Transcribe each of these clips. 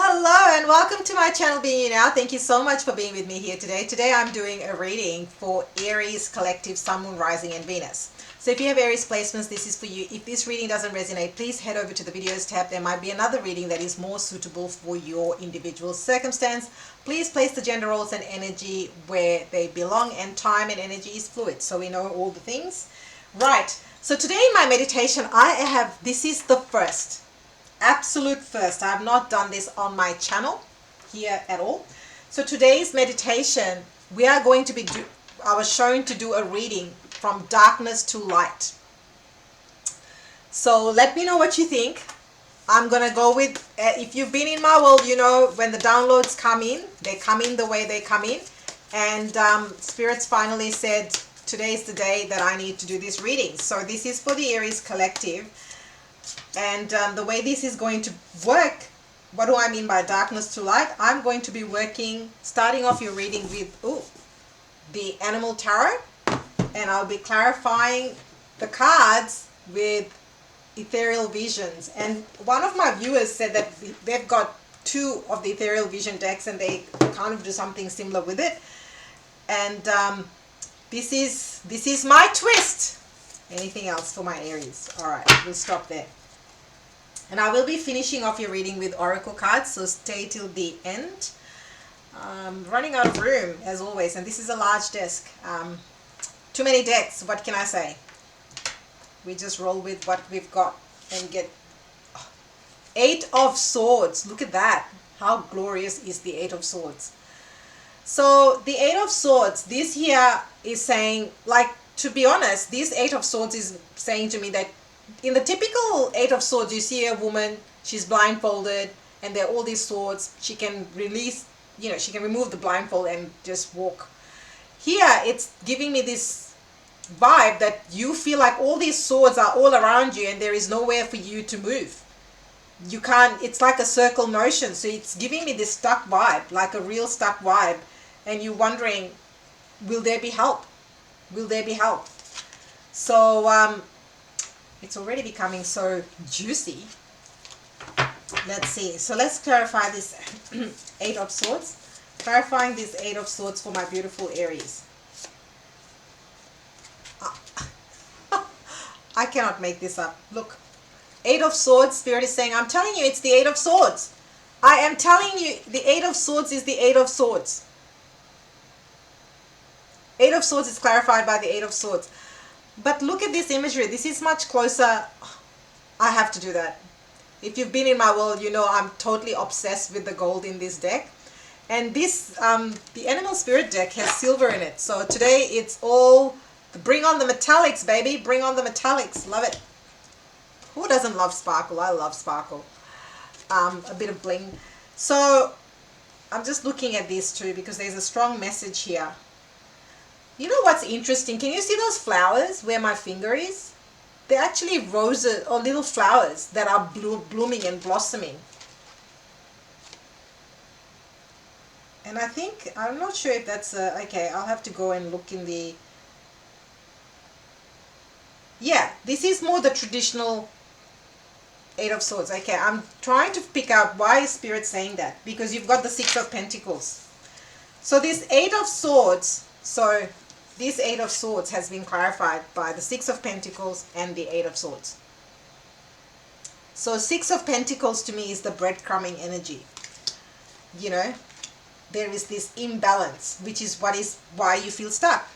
Hello and welcome to my channel Being You Now. Thank you so much for being with me here today. Today I'm doing a reading for Aries collective Sun, Moon, Rising and Venus. So if you have Aries placements, this is for you. If this reading doesn't resonate, please head over to the videos tab. There might be another reading that is more suitable for your individual circumstance. Please place the gender roles and energy where they belong, and time and energy is fluid, so we know all the things. Right, so today in my meditation this is the first. Absolute first. I have not done this on my channel here at all. So today's meditation, we are going to I was shown to do a reading from darkness to light. So let me know what you think. I'm going to go with, if you've been in my world, you know when the downloads come in, they come in the way they come in. And Spirits finally said, today's the day that I need to do this reading. So this is for the Aries collective. And the way this is going to work, what do I mean by darkness to light? I'm going to be starting off your reading with the Animal Tarot, and I'll be clarifying the cards with Ethereal Visions. And one of my viewers said that they've got two of the Ethereal Vision decks and they kind of do something similar with it. And this is my twist. Anything else for my Aries? All right, we'll stop there. And I will be finishing off your reading with oracle cards, so stay till the end. Running out of room, as always, and this is a large desk. Too many decks, what can I say? We just roll with what we've got and get... Eight of Swords, look at that. How glorious is the Eight of Swords? So the Eight of Swords, this here is saying, like, to be honest, this Eight of Swords is saying to me that in the typical Eight of Swords, you see a woman, she's blindfolded, and there are all these swords. She can release, she can remove the blindfold and just walk. Here, it's giving me this vibe that you feel like all these swords are all around you and there is nowhere for you to move. You can't, it's like a circle motion. So it's giving me this stuck vibe, like a real stuck vibe. And you're wondering, will there be help? Will there be help? So, it's already becoming so juicy. Let's see. So let's clarify this Eight of Swords. Clarifying this Eight of Swords for my beautiful Aries. I cannot make this up. Look. Eight of Swords. Spirit is saying, I'm telling you, it's the Eight of Swords. I am telling you, the Eight of Swords is the Eight of Swords. Eight of Swords is clarified by the Eight of Swords. But look at this imagery. This is much closer. I have to do that. If you've been in my world, you know I'm totally obsessed with the gold in this deck. And this, the Animal Spirit deck has silver in it. So today it's all, bring on the metallics, baby. Bring on the metallics. Love it. Who doesn't love sparkle? I love sparkle. A bit of bling. So I'm just looking at these two because there's a strong message here. You know what's interesting? Can you see those flowers where my finger is? They're actually roses or little flowers that are blooming and blossoming. And I think, I'm not sure if that's okay, I'll have to go and look in the... Yeah, this is more the traditional Eight of Swords. Okay, I'm trying to pick out why is Spirit saying that. Because you've got the Six of Pentacles. So this Eight of Swords, this Eight of Swords has been clarified by the Six of Pentacles and the Eight of Swords. So Six of Pentacles to me is the breadcrumbing energy. You know, there is this imbalance, which is why you feel stuck.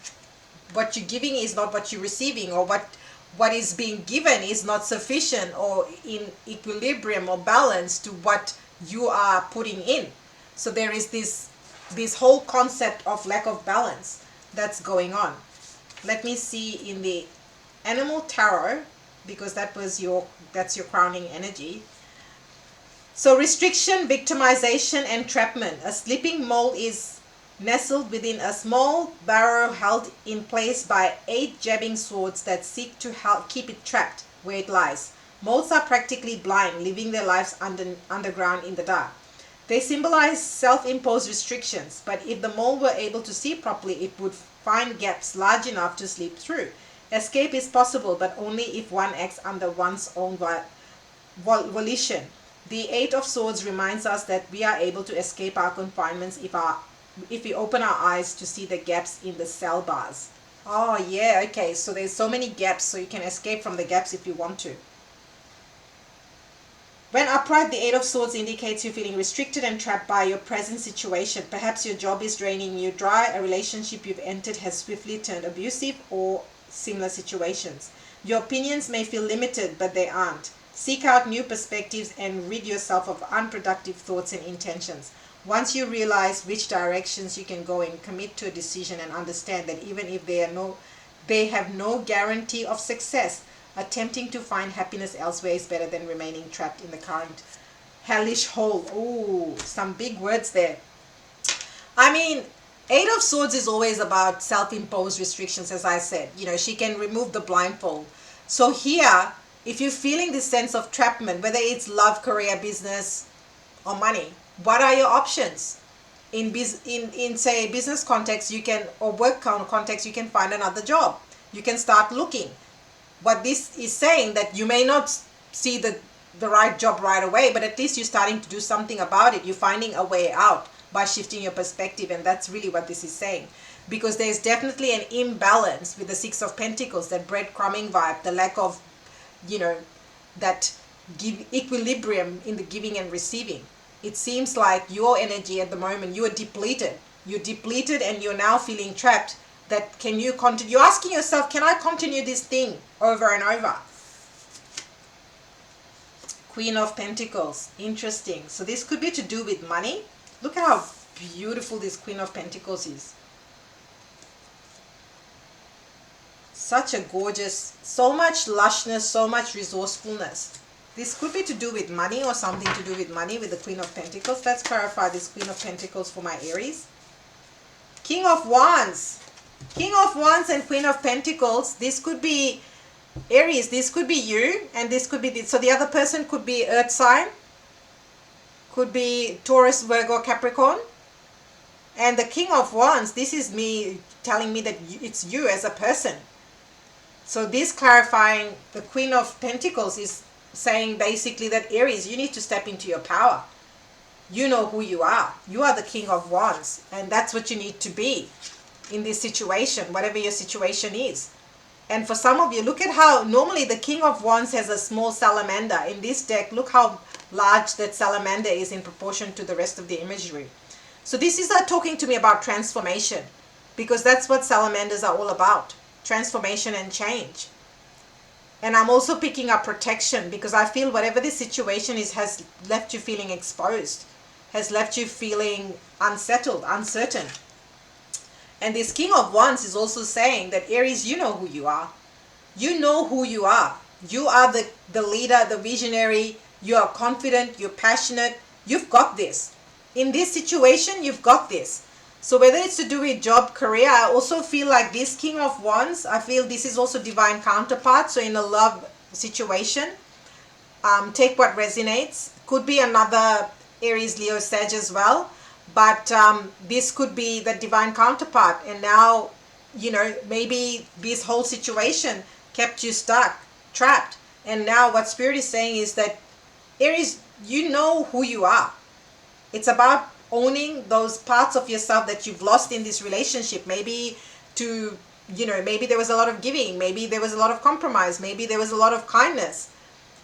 What you're giving is not what you're receiving, or what is being given is not sufficient or in equilibrium or balance to what you are putting in. So there is this whole concept of lack of balance that's going on. Let me see in the Animal Tarot, because that's your crowning energy. So restriction, victimization, entrapment. A sleeping mole is nestled within a small barrow held in place by 8 jabbing swords that seek to keep it trapped where it lies. Moles are practically blind, living their lives underground in the dark. They symbolize self-imposed restrictions, but if the mole were able to see properly, it would find gaps large enough to sleep through. Escape is possible, but only if one acts under one's own volition. The Eight of Swords reminds us that we are able to escape our confinements if we open our eyes to see the gaps in the cell bars. Oh yeah, okay, so there's so many gaps, so you can escape from the gaps if you want to. When upright, the Eight of Swords indicates you feeling restricted and trapped by your present situation. Perhaps your job is draining you dry, a relationship you've entered has swiftly turned abusive, or similar situations. Your opinions may feel limited, but they aren't. Seek out new perspectives and rid yourself of unproductive thoughts and intentions. Once you realize which directions you can go in, commit to a decision and understand that even if they have no guarantee of success, attempting to find happiness elsewhere is better than remaining trapped in the current hellish hole. Ooh, some big words there. I mean, Eight of Swords is always about self-imposed restrictions, as I said. You know, she can remove the blindfold. So here, if you're feeling this sense of trappment, whether it's love, career, business, or money, what are your options? In say business context, you can, or work context, you can find another job. You can start looking. What this is saying, that you may not see the right job right away, but at least you're starting to do something about it. You're finding a way out by shifting your perspective, and that's really what this is saying. Because there's definitely an imbalance with the Six of Pentacles, that breadcrumbing vibe, the lack of, you know, that equilibrium in the giving and receiving. It seems like your energy at the moment, you are depleted. You're depleted and you're now feeling trapped. That can you continue? You're asking yourself, can I continue this thing over and over? Queen of Pentacles. Interesting. So this could be to do with money. Look at how beautiful this Queen of Pentacles is. Such a gorgeous, so much lushness, so much resourcefulness. This could be to do with money, or something to do with money with the Queen of Pentacles. Let's clarify this Queen of Pentacles for my Aries. King of Wands. King of Wands and Queen of Pentacles. This could be Aries. This could be you, and this could be so the other person could be Earth sign, could be Taurus, Virgo, Capricorn. And the King of Wands, this is me telling me that it's you as a person. So this clarifying the Queen of Pentacles is saying basically that Aries, you need to step into your power. You know who you are. You are the King of Wands, and that's what you need to be in this situation, whatever your situation is. And for some of you, look at how normally the King of Wands has a small salamander. In this deck, look how large that salamander is in proportion to the rest of the imagery. So this is talking to me about transformation, because that's what salamanders are all about. Transformation and change. And I'm also picking up protection, because I feel whatever this situation is has left you feeling exposed, has left you feeling unsettled, uncertain. And this King of Wands is also saying that Aries, you know who you are. You know who you are. You are the leader, the visionary. You are confident, you're passionate. You've got this. In this situation, you've got this. So whether it's to do with job, career, I also feel like this King of Wands, I feel this is also divine counterpart. So in a love situation, take what resonates. Could be another Aries, Leo, Sag as well. But this could be the divine counterpart. And now, you know, maybe this whole situation kept you stuck, trapped. And now what Spirit is saying is that Aries, you know who you are. It's about owning those parts of yourself that you've lost in this relationship. Maybe to, you know, maybe there was a lot of giving. Maybe there was a lot of compromise. Maybe there was a lot of kindness.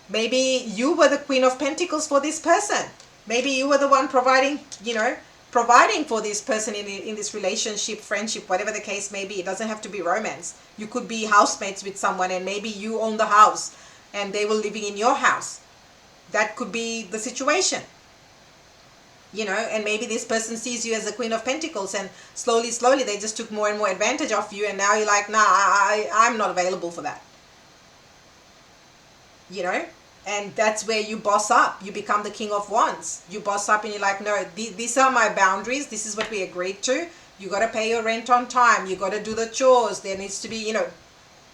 Maybe you were the Queen of Pentacles for this person. Maybe you were the one providing, you know, providing for this person in this relationship, friendship, whatever the case may be. It doesn't have to be romance. You could be housemates with someone, and maybe you own the house and they were living in your house. That could be the situation. You know, and maybe this person sees you as a Queen of Pentacles, and slowly they just took more and more advantage of you, and now you're like, nah, I'm not available for that. You know, and that's where you boss up. You become the King of Wands. You boss up and you're like, no, these are my boundaries. This is what we agreed to. You got to pay your rent on time. You got to do the chores. There needs to be, you know,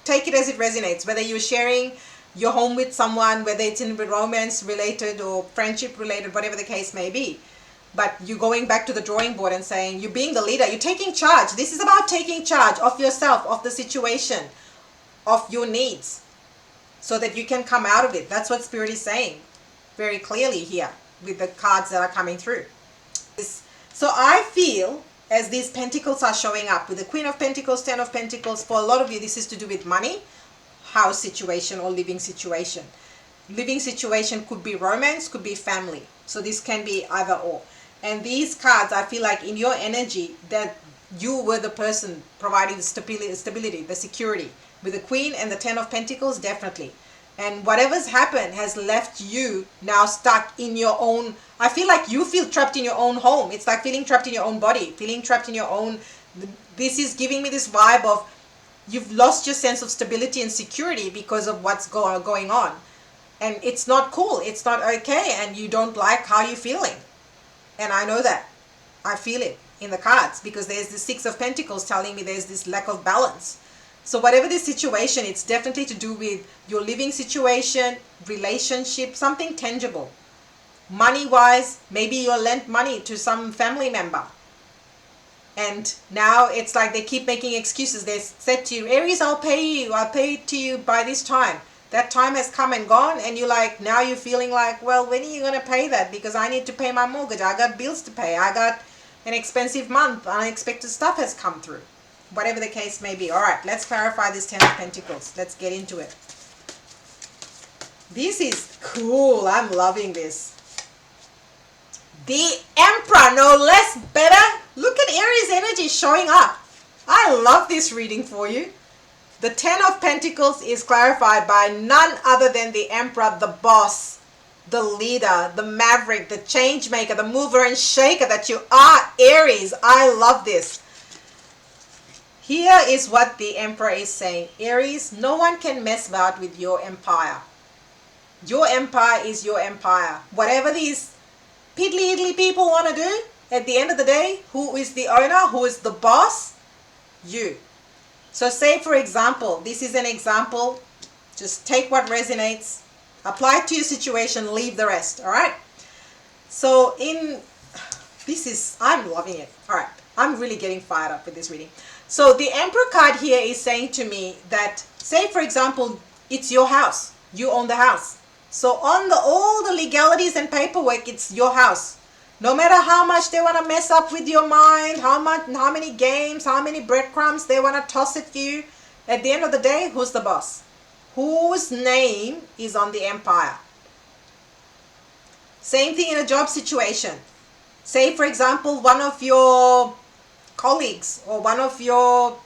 take it as it resonates. Whether you're sharing your home with someone, whether it's in romance related or friendship related, whatever the case may be. But you're going back to the drawing board and saying, you're being the leader. You're taking charge. This is about taking charge of yourself, of the situation, of your needs, so that you can come out of it. That's what Spirit is saying. very clearly here with the cards that are coming through. So I feel as these pentacles are showing up with the Queen of Pentacles, Ten of Pentacles, for a lot of you this is to do with money, house situation, or living situation. Living situation could be romance, could be family. So this can be either or. And these cards, I feel like in your energy that you were the person providing the stability, the security. With the Queen and the Ten of Pentacles, definitely. And whatever's happened has left you now stuck in your own, I feel like you feel trapped in your own home. It's like feeling trapped in your own body, feeling trapped in your own, this is giving me this vibe of you've lost your sense of stability and security because of what's going on. And it's not cool, it's not okay, and you don't like how you're feeling. And I know that. I feel it in the cards because there's the Six of Pentacles telling me there's this lack of balance. So whatever the situation, it's definitely to do with your living situation, relationship, something tangible. Money-wise, maybe you lent money to some family member. And now it's like they keep making excuses. They said to you, Aries, I'll pay it to you by this time. That time has come and gone, and you're like, now you're feeling like, well, when are you going to pay that? Because I need to pay my mortgage. I got bills to pay. I got an expensive month. Unexpected stuff has come through. Whatever the case may be. All right, let's clarify this Ten of Pentacles. Let's get into it. This is cool. I'm loving this. The Emperor, no less, better. Look at Aries energy showing up. I love this reading for you. The Ten of Pentacles is clarified by none other than the Emperor, the boss, the leader, the maverick, the change maker, the mover and shaker that you are, Aries. I love this. Here is what the Emperor is saying. Aries, no one can mess about with your empire. Your empire is your empire. Whatever these piddly people want to do, at the end of the day, who is the owner? Who is the boss? You. So say, for example, this is an example. Just take what resonates, apply it to your situation, leave the rest, all right? So I'm loving it. All right, I'm really getting fired up with this reading. So the Emperor card here is saying to me that, say, for example, it's your house. You own the house. So on all the legalities and paperwork, it's your house. No matter how much they want to mess up with your mind, how many games, how many breadcrumbs they want to toss at you, at the end of the day, who's the boss? Whose name is on the empire? Same thing in a job situation. Say, for example, one of your colleagues or one of your,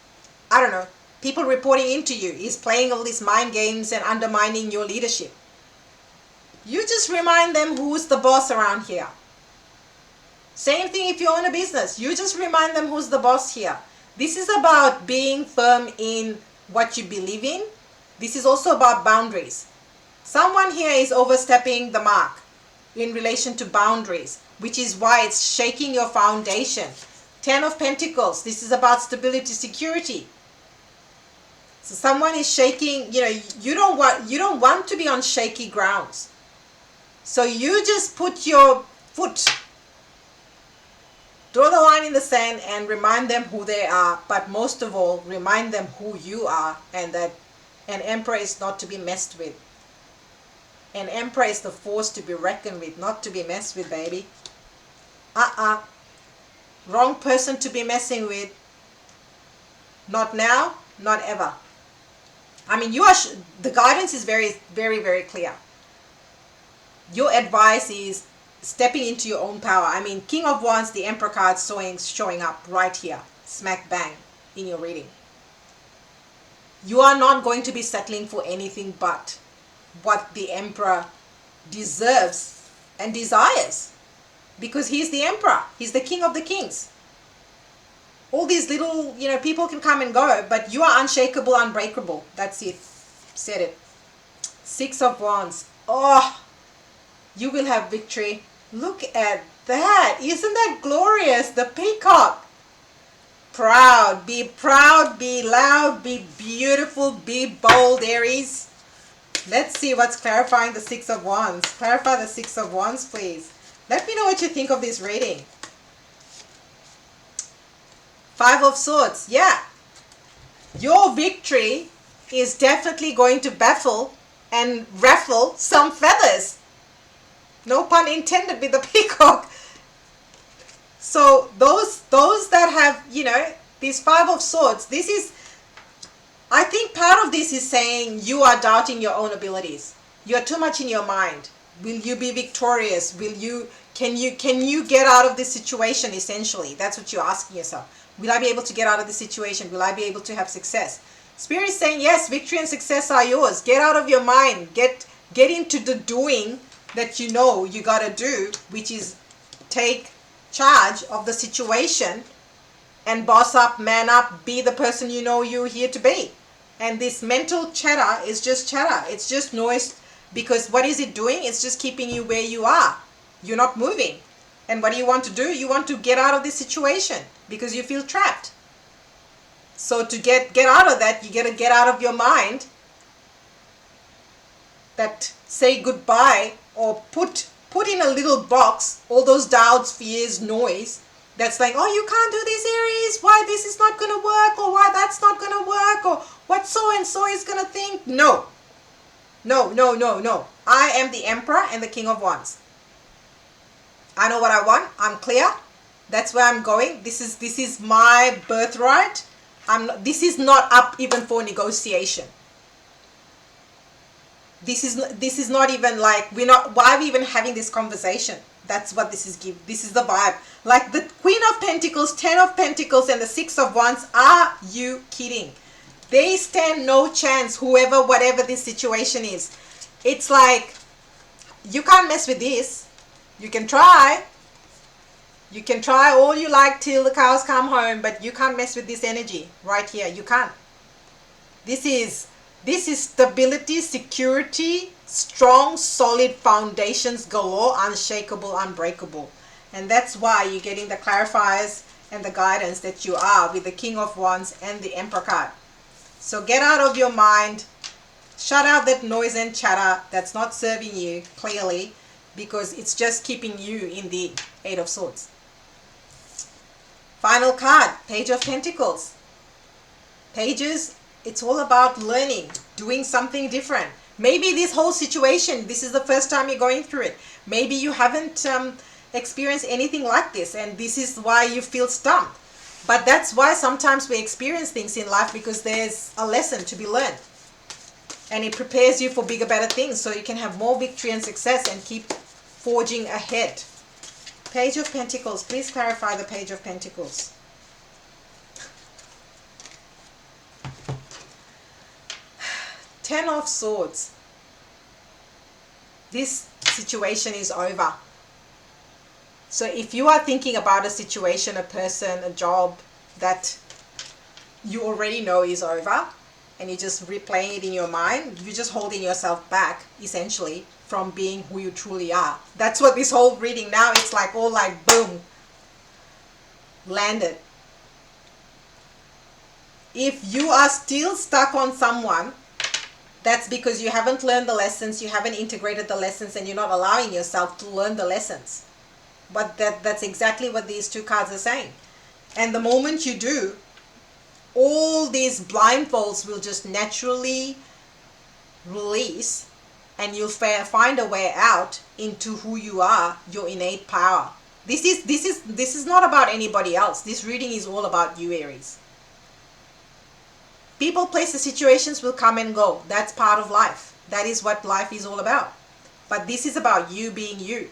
I don't know, people reporting into you is playing all these mind games and undermining your leadership. You just remind them who's the boss around here. Same thing if you own a business. You just remind them who's the boss here. This is about being firm in what you believe in. This is also about boundaries. Someone here is overstepping the mark in relation to boundaries, which is why it's shaking your foundation. Ten of Pentacles, this is about stability, security. So someone is shaking, you don't want to be on shaky grounds. So you just put your foot, draw the line in the sand and remind them who they are, but most of all, remind them who you are, and that an emperor is not to be messed with. An emperor is the force to be reckoned with, not to be messed with, baby. Wrong person to be messing with. Not now, not ever. I mean, the guidance is very, very, very clear. Your advice is stepping into your own power. I mean, King of Wands, the Emperor card showing up right here, smack bang in your reading. You are not going to be settling for anything but what the Emperor deserves and desires, because he's the Emperor. He's the King of the Kings. All these little, people can come and go, but you are unshakable, unbreakable. That's it. Said it. Six of Wands. Oh, you will have victory. Look at that. Isn't that glorious? The peacock. Proud, be loud, be beautiful, be bold, Aries. Let's see what's clarifying the Six of Wands. Clarify the Six of Wands, please. Let me know what you think of this reading. Five of Swords. Yeah. Your victory is definitely going to baffle and ruffle some feathers. No pun intended with the peacock. So those that have, you know, this Five of Swords, this is, I think part of this is saying you are doubting your own abilities. You're too much in your mind. Will you be victorious? Can you get out of this situation? Essentially, that's what you're asking yourself. Will I be able to get out of this situation? Will I be able to have success? Spirit is saying yes, victory and success are yours. Get out of your mind. Get into the doing that you know you gotta do, which is take charge of the situation and boss up, man up, be the person you know you're here to be. And this mental chatter is just chatter. It's just noise, because what is it doing? It's just keeping you where you are. You're not moving. And what do you want to do? You want to get out of this situation because you feel trapped. So to get out of that, you got to get out of your mind that say goodbye, or put in a little box all those doubts, fears, noise that's like, oh, you can't do this, Aries, why this is not going to work, or why that's not going to work, or what so and so is going to think. No. I am the Emperor and the King of Wands. I know what I want. I'm clear. That's where I'm going. This is my birthright. This is not up even for negotiation. This is not even like, why are we even having this conversation? That's what this is this is the vibe. Like the Queen of Pentacles, 10 of Pentacles, and the 6 of Wands. Are you kidding? They stand no chance, whoever, whatever this situation is. It's like, you can't mess with this. You can try. You can try all you like till the cows come home, but you can't mess with this energy right here. You can't. This is stability, security, strong, solid foundations galore, unshakable, unbreakable. And that's why you're getting the clarifiers and the guidance that you are with the King of Wands and the Emperor card. So get out of your mind. Shut out that noise and chatter that's not serving you clearly, because it's just keeping you in the Eight of Swords. Final card, Page of Pentacles. Pages, it's all about learning, doing something different. Maybe this whole situation, this is the first time you're going through it. Maybe you haven't experienced anything like this, and this is why you feel stumped. But that's why sometimes we experience things in life, because there's a lesson to be learned. And it prepares you for bigger, better things, so you can have more victory and success and keep forging ahead. Page of Pentacles. Please clarify the Page of Pentacles. Ten of Swords. This situation is over. So if you are thinking about a situation, a person, a job that you already know is over, and you're just replaying it in your mind, you're just holding yourself back, essentially, from being who you truly are. That's what this whole reading now, it's like all like boom, landed. If you are still stuck on someone, that's because you haven't learned the lessons, you haven't integrated the lessons, and you're not allowing yourself to learn the lessons. But that's exactly what these two cards are saying. And the moment you do, all these blindfolds will just naturally release, and you'll find a way out into who you are, your innate power. This is not about anybody else. This reading is all about you, Aries. People, places, situations will come and go. That's part of life. That is what life is all about. But this is about you being you.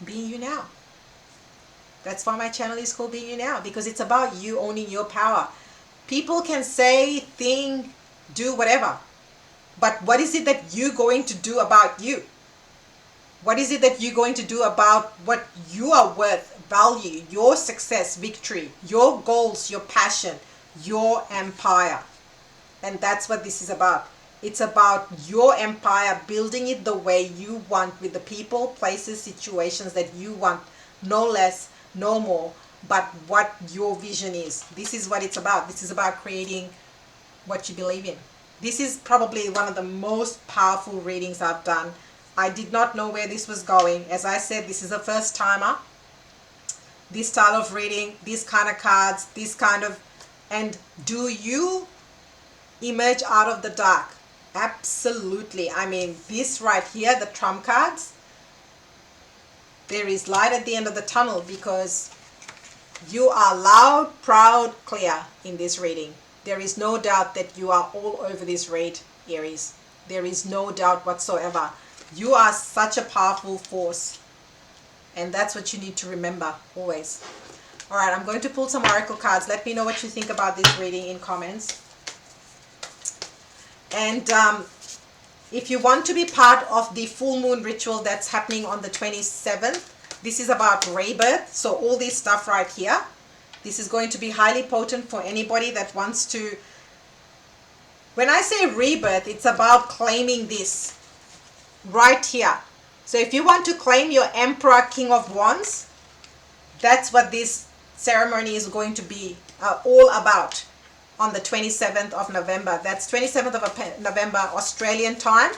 Being you now. That's why my channel is called Being You Now, because it's about you owning your power. People can say, think, do whatever. But what is it that you're going to do about you? What is it that you're going to do about what you are worth, value, your success, victory, your goals, your passion, your empire? And that's what this is about. It's about your empire, building it the way you want, with the people, places, situations that you want. No less, no more, but what your vision is. This is what it's about. This is about creating what you believe in. This is probably one of the most powerful readings I've done. I did not know where this was going. As I said, this is a first timer. This style of reading, these kind of cards, and do you emerge out of the dark? Absolutely. I mean, this right here, the trump cards, There is light at the end of the tunnel because you are loud, proud, clear in this reading. There is no doubt that you are all over this read, Aries. There is no doubt whatsoever. You are such a powerful force. And that's what you need to remember always. All right, I'm going to pull some oracle cards. Let me know what you think about this reading in comments. And if you want to be part of the full moon ritual that's happening on the 27th, this is about rebirth. So all this stuff right here, this is going to be highly potent for anybody that wants to. When I say rebirth, it's about claiming this right here. So if you want to claim your Emperor, King of Wands, that's what this ceremony is going to be all about on the 27th of November. That's 27th of November Australian time.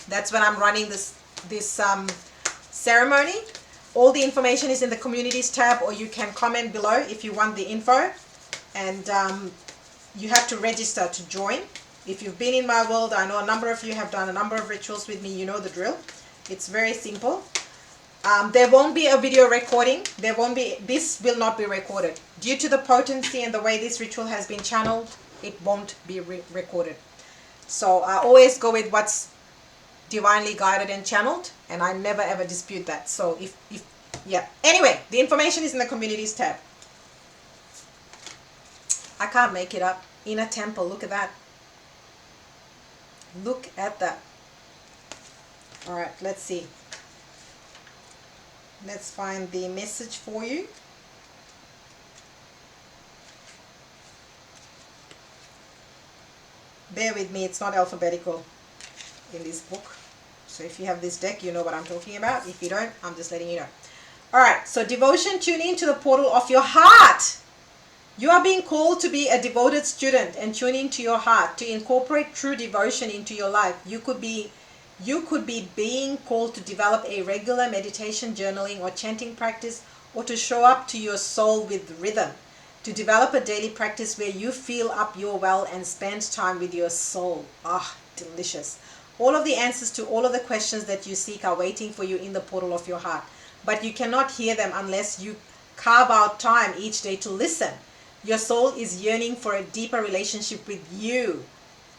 That's when I'm running this ceremony. All the information is in the communities tab, or you can comment below if you want the info. And you have to register to join. If you've been in my world, I know a number of you have done a number of rituals with me. You know the drill. It's very simple. There won't be a video recording. This will not be recorded. Due to the potency and the way this ritual has been channeled, it won't be recorded. So I always go with what's divinely guided and channeled, and I never ever dispute that. So yeah. Anyway, the information is in the communities tab. I can't make it up. Inner temple, look at that. Look at that. All right, let's see. Let's find the message for you. Bear with me, it's not alphabetical in this book. So if you have this deck, you know what I'm talking about. If you don't, I'm just letting you know. All right, so devotion, tune in to the portal of your heart. You are being called to be a devoted student and tune into your heart to incorporate true devotion into your life. You could be being called to develop a regular meditation, journaling, or chanting practice, or to show up to your soul with rhythm. To develop a daily practice where you fill up your well and spend time with your soul. Ah, delicious. All of the answers to all of the questions that you seek are waiting for you in the portal of your heart. But you cannot hear them unless you carve out time each day to listen. Your soul is yearning for a deeper relationship with you.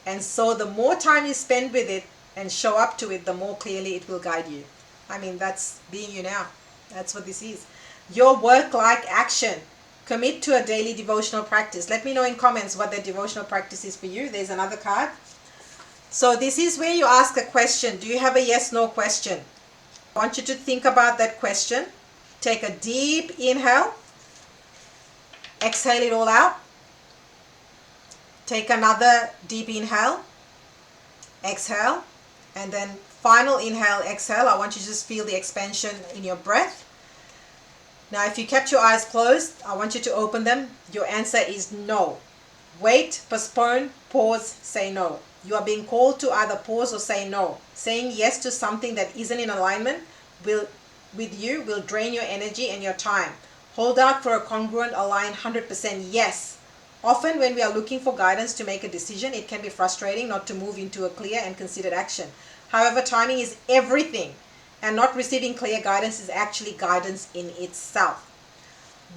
And so the more time you spend with it and show up to it, the more clearly it will guide you. I mean, that's being you now. That's what this is. Your work-like action. Commit to a daily devotional practice. Let me know in comments what the devotional practice is for you. There's another card. So this is where you ask a question. Do you have a yes/no question? I want you to think about that question. Take a deep inhale. Exhale it all out. Take another deep inhale. Exhale. And then final inhale, exhale. I want you to just feel the expansion in your breath. Now, if you kept your eyes closed, I want you to open them. Your answer is no. Wait, postpone, pause, say no. You are being called to either pause or say no. Saying yes to something that isn't in alignment with you will drain your energy and your time. Hold out for a congruent, aligned 100% yes. Often when we are looking for guidance to make a decision, it can be frustrating not to move into a clear and considered action. However, timing is everything, and not receiving clear guidance is actually guidance in itself.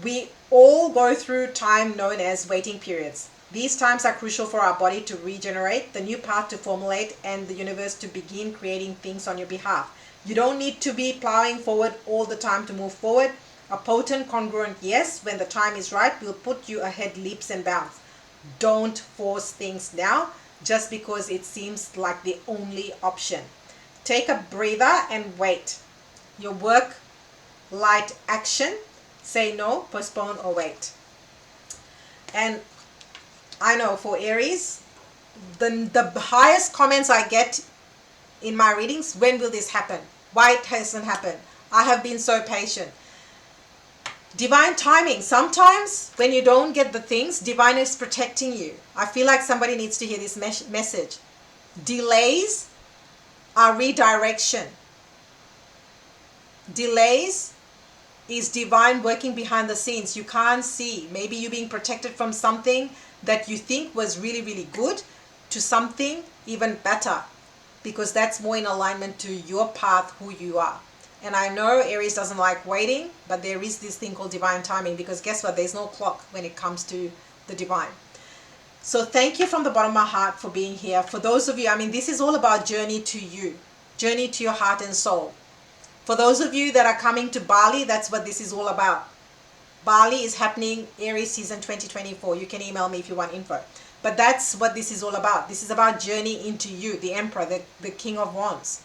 We all go through time known as waiting periods. These times are crucial for our body to regenerate, the new path to formulate, and the universe to begin creating things on your behalf. You don't need to be plowing forward all the time to move forward. A potent, congruent yes, when the time is right, will put you ahead leaps and bounds. Don't force things now just because it seems like the only option. Take a breather and wait. Your work, light action, say no, postpone, or wait. And I know for Aries, the highest comments I get in my readings, when will this happen? Why it hasn't happened? I have been so patient. Divine timing. Sometimes when you don't get the things, divine is protecting you. I feel like somebody needs to hear this message. Delays are redirection. Delays is divine working behind the scenes. You can't see. Maybe you're being protected from something that you think was really, really good to something even better, because that's more in alignment to your path, who you are. And I know Aries doesn't like waiting, but there is this thing called divine timing, because guess what? There's no clock when it comes to the divine. So thank you from the bottom of my heart for being here. For those of you, I mean, this is all about journey to you, journey to your heart and soul. For those of you that are coming to Bali, that's what this is all about. Bali is happening Aries season 2024. You can email me if you want info. But that's what this is all about. This is about journey into you, the Emperor, the King of Wands.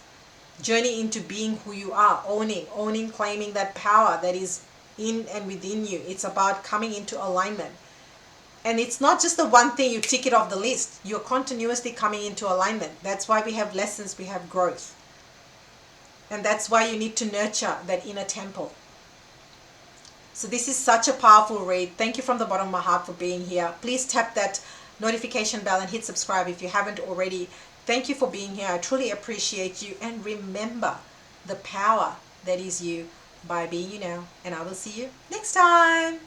Journey into being who you are, owning, claiming that power that is in and within you. It's about coming into alignment. And it's not just the one thing you tick it off the list. You're continuously coming into alignment. That's why we have lessons, we have growth. And that's why you need to nurture that inner temple. So this is such a powerful read. Thank you from the bottom of my heart for being here. Please tap that notification bell and hit subscribe if you haven't already. Thank you for being here. I truly appreciate you. And remember the power that is you by being you now. And I will see you next time.